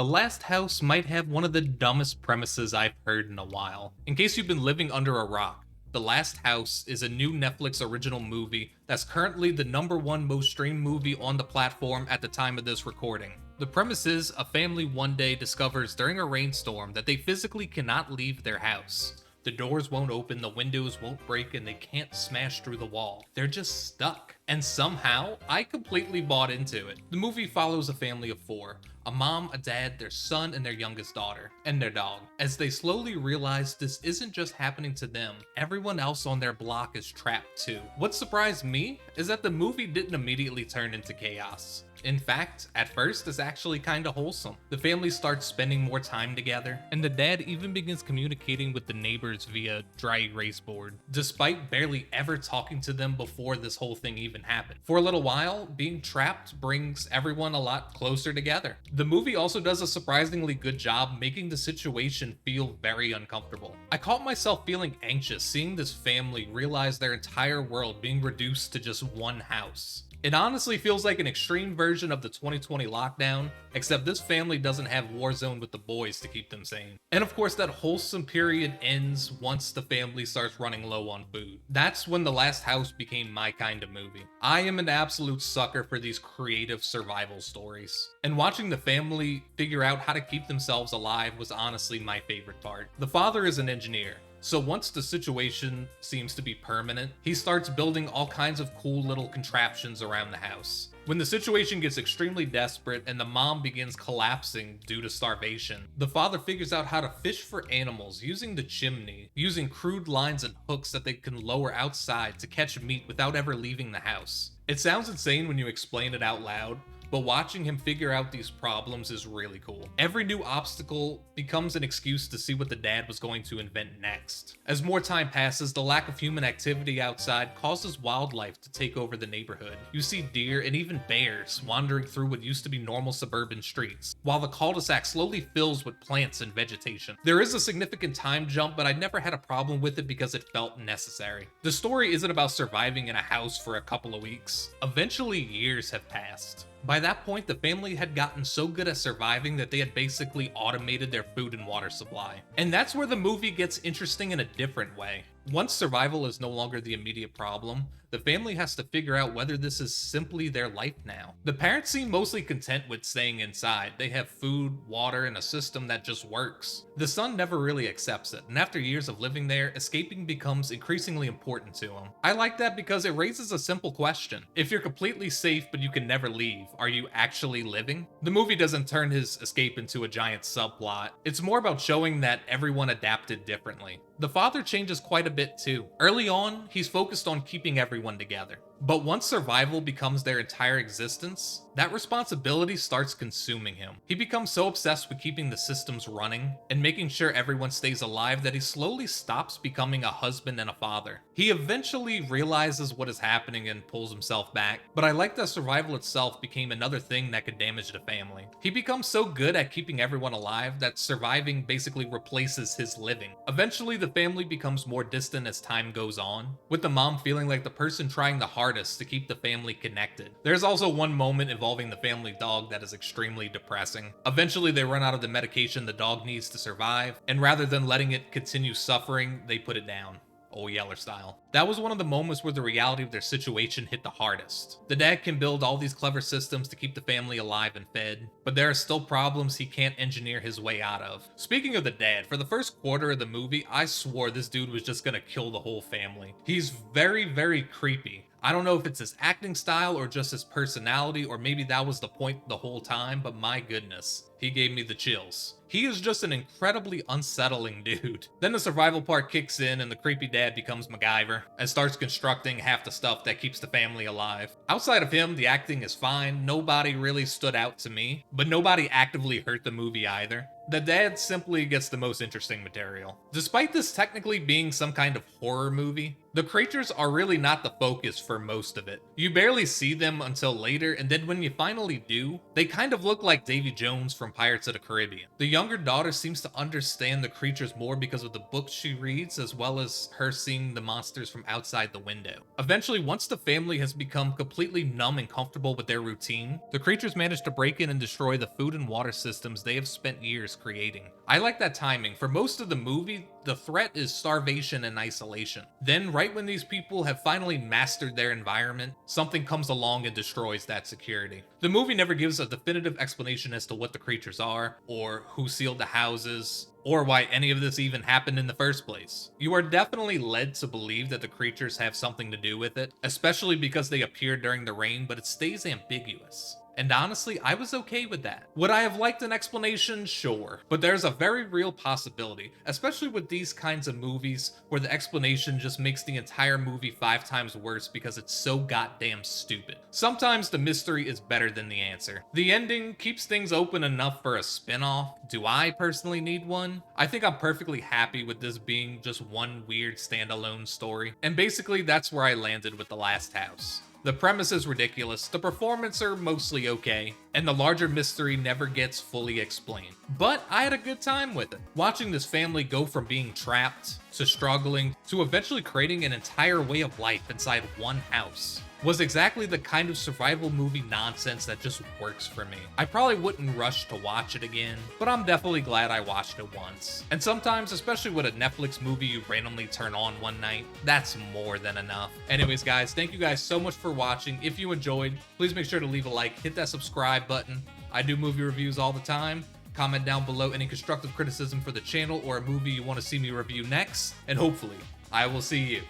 The Last House might have one of the dumbest premises I've heard in a while. In case you've been living under a rock, The Last House is a new Netflix original movie that's currently the #1 most streamed movie on the platform at the time of this recording. The premise is a family one day discovers during a rainstorm that they physically cannot leave their house. The doors won't open, the windows won't break, and they can't smash through the wall. They're just stuck. And somehow, I completely bought into it. The movie follows a family of four: a mom, a dad, their son, and their youngest daughter, and their dog. As they slowly realize this isn't just happening to them, everyone else on their block is trapped too. What surprised me is that the movie didn't immediately turn into chaos. In fact, at first, it's actually kinda wholesome. The family starts spending more time together, and the dad even begins communicating with the neighbors via dry erase board, despite barely ever talking to them before this whole thing even happened. For a little while, being trapped brings everyone a lot closer together. The movie also does a surprisingly good job making the situation feel very uncomfortable. I caught myself feeling anxious seeing this family realize their entire world being reduced to just one house. It honestly feels like an extreme version of the 2020 lockdown, except this family doesn't have Warzone with the boys to keep them sane. And of course, that wholesome period ends once the family starts running low on food. That's when The Last House became my kind of movie. I am an absolute sucker for these creative survival stories. And watching the family figure out how to keep themselves alive was honestly my favorite part. The father is an engineer. So once the situation seems to be permanent, he starts building all kinds of cool little contraptions around the house. When the situation gets extremely desperate and the mom begins collapsing due to starvation, the father figures out how to fish for animals using the chimney, using crude lines and hooks that they can lower outside to catch meat without ever leaving the house. It sounds insane when you explain it out loud, but watching him figure out these problems is really cool. Every new obstacle becomes an excuse to see what the dad was going to invent next. As more time passes, the lack of human activity outside causes wildlife to take over the neighborhood. You see deer and even bears wandering through what used to be normal suburban streets, while the cul-de-sac slowly fills with plants and vegetation. There is a significant time jump, but I never had a problem with it because it felt necessary. The story isn't about surviving in a house for a couple of weeks. Eventually, years have passed. By that point, the family had gotten so good at surviving that they had basically automated their food and water supply. And that's where the movie gets interesting in a different way. Once survival is no longer the immediate problem, the family has to figure out whether this is simply their life now. The parents seem mostly content with staying inside. They have food, water, and a system that just works. The son never really accepts it, and after years of living there, escaping becomes increasingly important to him. I like that because it raises a simple question. If you're completely safe but you can never leave, are you actually living? The movie doesn't turn his escape into a giant subplot. It's more about showing that everyone adapted differently. The father changes quite a bit too. Early on, he's focused on keeping everyone together. But once survival becomes their entire existence, that responsibility starts consuming him. He becomes so obsessed with keeping the systems running and making sure everyone stays alive that he slowly stops becoming a husband and a father. He eventually realizes what is happening and pulls himself back, but I like that survival itself became another thing that could damage the family. He becomes so good at keeping everyone alive that surviving basically replaces his living. Eventually, the family becomes more distant as time goes on, with the mom feeling like the person trying the hardest to keep the family connected. There's also one moment involving the family dog that is extremely depressing. Eventually, they run out of the medication the dog needs to survive, and rather than letting it continue suffering, they put it down. Old Yeller style. That was one of the moments where the reality of their situation hit the hardest. The dad can build all these clever systems to keep the family alive and fed, but there are still problems he can't engineer his way out of. Speaking of the dad, for the first quarter of the movie, I swore this dude was just gonna kill the whole family. He's very, very creepy. I don't know if it's his acting style or just his personality, or maybe that was the point the whole time, but my goodness, he gave me the chills. He is just an incredibly unsettling dude. Then the survival part kicks in and the creepy dad becomes MacGyver and starts constructing half the stuff that keeps the family alive. Outside of him, the acting is fine. Nobody really stood out to me, but nobody actively hurt the movie either. The dad simply gets the most interesting material. Despite this technically being some kind of horror movie, the creatures are really not the focus for most of it. You barely see them until later, and then when you finally do, they kind of look like Davy Jones from Pirates of the Caribbean. The younger daughter seems to understand the creatures more because of the books she reads, as well as her seeing the monsters from outside the window. Eventually, once the family has become completely numb and comfortable with their routine, the creatures manage to break in and destroy the food and water systems they have spent years creating. I like that timing. For most of the movie, the threat is starvation and isolation. Then, right when these people have finally mastered their environment, something comes along and destroys that security. The movie never gives a definitive explanation as to what the creatures are, or who sealed the houses, or why any of this even happened in the first place. You are definitely led to believe that the creatures have something to do with it, especially because they appeared during the rain, but it stays ambiguous. And honestly, I was okay with that. Would I have liked an explanation? Sure. But there's a very real possibility, especially with these kinds of movies, where the explanation just makes the entire movie 5 times worse because it's so goddamn stupid. Sometimes the mystery is better than the answer. The ending keeps things open enough for a spin-off. Do I personally need one? I think I'm perfectly happy with this being just one weird standalone story. And basically that's where I landed with The Last House. The premise is ridiculous, the performances are mostly okay, and the larger mystery never gets fully explained. But I had a good time with it. Watching this family go from being trapped, to struggling, to eventually creating an entire way of life inside one house was exactly the kind of survival movie nonsense that just works for me. I probably wouldn't rush to watch it again, but I'm definitely glad I watched it once. And sometimes, especially with a Netflix movie you randomly turn on one night, that's more than enough. Anyways guys, thank you guys so much for watching. If you enjoyed, please make sure to leave a like, hit that subscribe button. I do movie reviews all the time. Comment down below any constructive criticism for the channel or a movie you want to see me review next, and hopefully, I will see you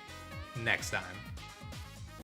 next time.